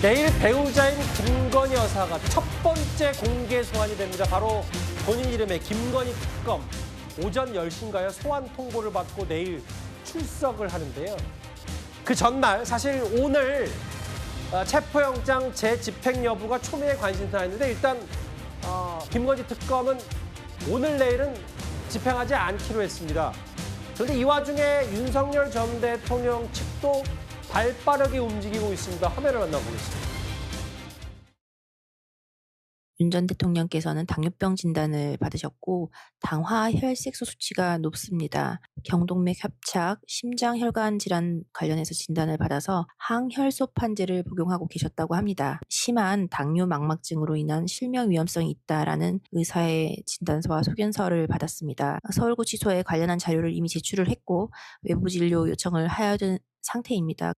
내일 배우자인 김건희 여사가 첫 번째 공개 소환이 됩니다. 바로 본인 이름의 김건희 특검. 오전 10시인가요? 소환 통보를 받고 내일 출석을 하는데요. 그 전날, 사실 오늘 체포영장 재집행 여부가 초미의 관심사였는데 일단 김건희 특검은 오늘 내일은 집행하지 않기로 했습니다. 그런데 이 와중에 윤석열 전 대통령 측도 발빠르게 움직이고 있습니다. 화면을 만나보겠습니다. 윤 전 대통령께서는 당뇨병 진단을 받으셨고 당화 혈색소 수치가 높습니다. 경동맥 협착, 심장혈관 질환 관련해서 진단을 받아서 항혈소판제를 복용하고 계셨다고 합니다. 심한 당뇨 망막증으로 인한 실명 위험성이 있다라는 의사의 진단서와 소견서를 받았습니다. 서울구치소에 관련한 자료를 이미 제출을 했고 외부 진료 요청을 하여진 상태입니다.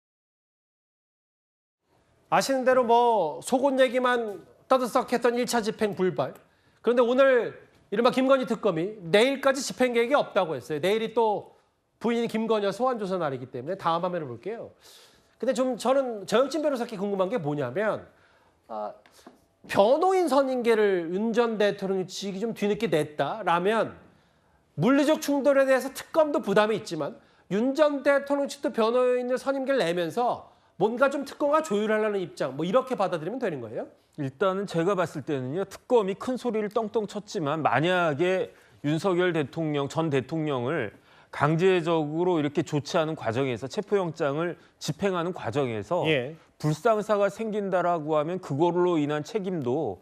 아시는 대로 속옷 얘기만 떠들썩했던 1차 집행 불발. 그런데 오늘 이른바 김건희 특검이 내일까지 집행 계획이 없다고 했어요. 내일이 또 부인 김건희 소환 조사 날이기 때문에 다음 화면을 볼게요. 근데 저는 정영진 변호사께 궁금한 게 뭐냐면 변호인 선임계를 윤 전 대통령 측이 좀 뒤늦게 냈다라면 물리적 충돌에 대해서 특검도 부담이 있지만 윤 전 대통령 측도 변호인을 선임계를 내면서 뭔가 좀 특검과 조율하려는 입장, 이렇게 받아들이면 되는 거예요? 일단은 제가 봤을 때는요. 특검이 큰 소리를 떵떵 쳤지만 만약에 윤석열 대통령, 전 대통령을 강제적으로 이렇게 조치하는 과정에서 체포영장을 집행하는 과정에서 불상사가 생긴다라고 하면 그걸로 인한 책임도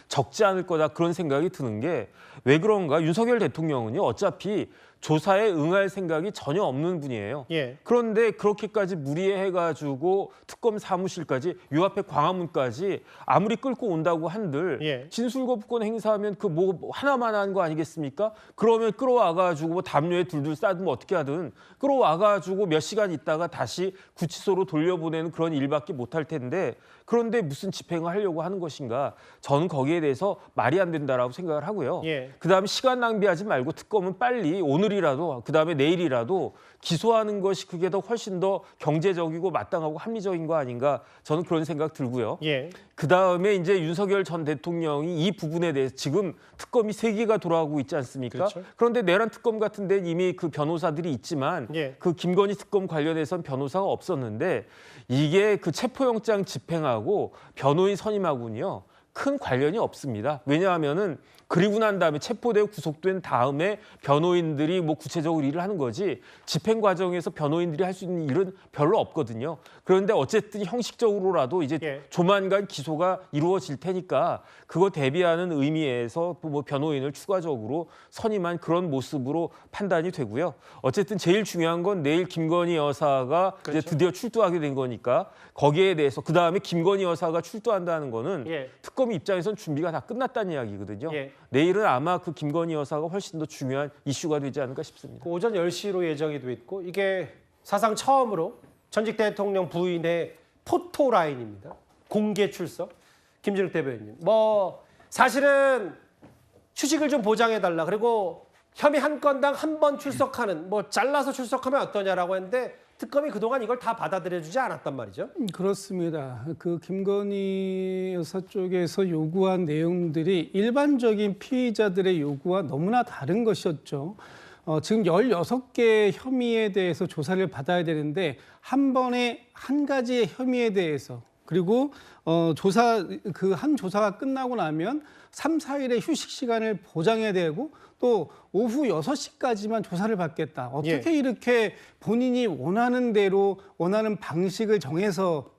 적지 않을 거다 그런 생각이 드는 게 왜 그런가? 윤석열 대통령은요. 어차피 조사에 응할 생각이 전혀 없는 분이에요. 그런데 그렇게까지 무리해가지고 특검 사무실까지 요 앞에 광화문까지 아무리 끌고 온다고 한들 진술거부권 행사하면 하나만 한 거 아니겠습니까? 그러면 끌어와가지고 담요에 둘둘 싸두면 어떻게 하든 끌어와가지고 몇 시간 있다가 다시 구치소로 돌려보내는 그런 일밖에 못할 텐데 그런데 무슨 집행을 하려고 하는 것인가? 저는 거기에 대해서 말이 안 된다라고 생각을 하고요. 그다음에 시간 낭비하지 말고 특검은 빨리 오늘이라도 그다음에 내일이라도 기소하는 것이 그게 더 훨씬 더 경제적이고 마땅하고 합리적인 거 아닌가? 저는 그런 생각 들고요. 그다음에 이제 윤석열 전 대통령이 이 부분에 대해서 지금 특검이 3개가 돌아가고 있지 않습니까? 그렇죠. 그런데 내란 특검 같은 데는 이미 그 변호사들이 있지만 그 김건희 특검 관련해서는 변호사가 없었는데 이게 그 체포영장 집행하고 변호인 선임하고는요. 큰 관련이 없습니다. 왜냐하면은 그리고 난 다음에 체포되고 구속된 다음에 변호인들이 구체적으로 일을 하는 거지 집행 과정에서 변호인들이 할 수 있는 일은 별로 없거든요. 그런데 어쨌든 형식적으로라도 이제 조만간 기소가 이루어질 테니까 그거 대비하는 의미에서 변호인을 추가적으로 선임한 그런 모습으로 판단이 되고요. 어쨌든 제일 중요한 건 내일 김건희 여사가 이제 드디어 출두하게 된 거니까 거기에 대해서 그다음에 김건희 여사가 출두한다는 거는 특검 입장에선 준비가 다 끝났다는 이야기거든요. 내일은 아마 그 김건희 여사가 훨씬 더 중요한 이슈가 되지 않을까 싶습니다. 오전 10시로 예정이 돼 있고 이게 사상 처음으로 전직 대통령 부인의 포토라인입니다. 공개 출석. 김진욱 대변인. 사실은 휴식을 좀 보장해달라. 그리고 혐의 한 건당 한 번 출석하는 잘라서 출석하면 어떠냐라고 했는데 특검이 그동안 이걸 다 받아들여주지 않았단 말이죠. 그렇습니다. 그 김건희 여사 쪽에서 요구한 내용들이 일반적인 피의자들의 요구와 너무나 다른 것이었죠. 지금 16개의 혐의에 대해서 조사를 받아야 되는데 한 번에 한 가지의 혐의에 대해서 그리고 그 한 조사가 끝나고 나면 3, 4일의 휴식 시간을 보장해야 되고 또 오후 6시까지만 조사를 받겠다. 어떻게 이렇게 본인이 원하는 대로 원하는 방식을 정해서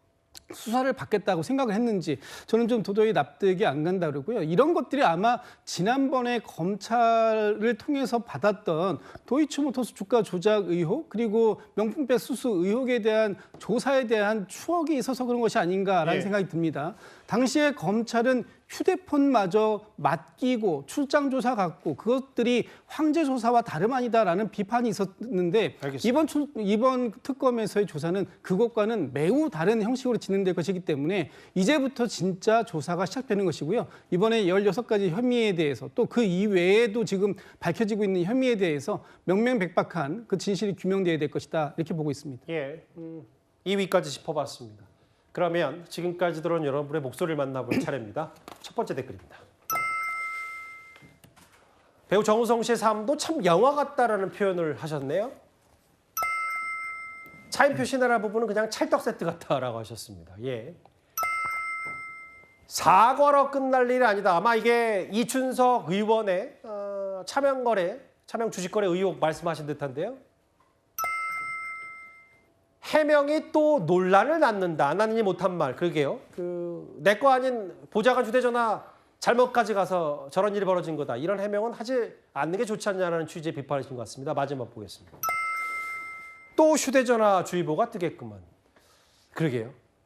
수사를 받겠다고 생각을 했는지 저는 좀 도저히 납득이 안 간다 그러고요. 이런 것들이 아마 지난번에 검찰을 통해서 받았던 도이치모터스 주가 조작 의혹 그리고 명품백 수수 의혹에 대한 조사에 대한 추억이 있어서 그런 것이 아닌가라는 생각이 듭니다. 당시에 검찰은 휴대폰마저 맡기고 출장 조사 갖고 그것들이 황제 조사와 다름 아니다라는 비판이 있었는데 이번 특검에서의 조사는 그것과는 매우 다른 형식으로 진행될 것이기 때문에 이제부터 진짜 조사가 시작되는 것이고요. 이번에 16가지 혐의에 대해서 또 그 이외에도 지금 밝혀지고 있는 혐의에 대해서 명명백박한 그 진실이 규명돼야 될 것이다 이렇게 보고 있습니다. 2위까지 짚어봤습니다. 그러면 지금까지 들어온 여러분의 목소리를 만나볼 차례입니다. 첫 번째 댓글입니다. 배우 정우성 씨의 삶도 참 영화 같다라는 표현을 하셨네요. 차인표 시나라 부분은 그냥 찰떡 세트 같다라고 하셨습니다. 예. 사과로 끝날 일이 아니다. 아마 이게 이춘석 의원의 차명 주식거래 의혹 말씀하신 듯한데요. 해명이 또 논란을 낳는다. 안 하느니 못한 말. 그러게요. 내 거 아닌 보좌관 휴대전화 잘못 가져가서 저런 일이 벌어진 거다. 이런 해명은 하지 않는 게 좋지 않냐는 취지의 비판이신 것 같습니다. 마지막 보겠습니다. 또 휴대전화 주의보가 뜨겠구만. 그러게요.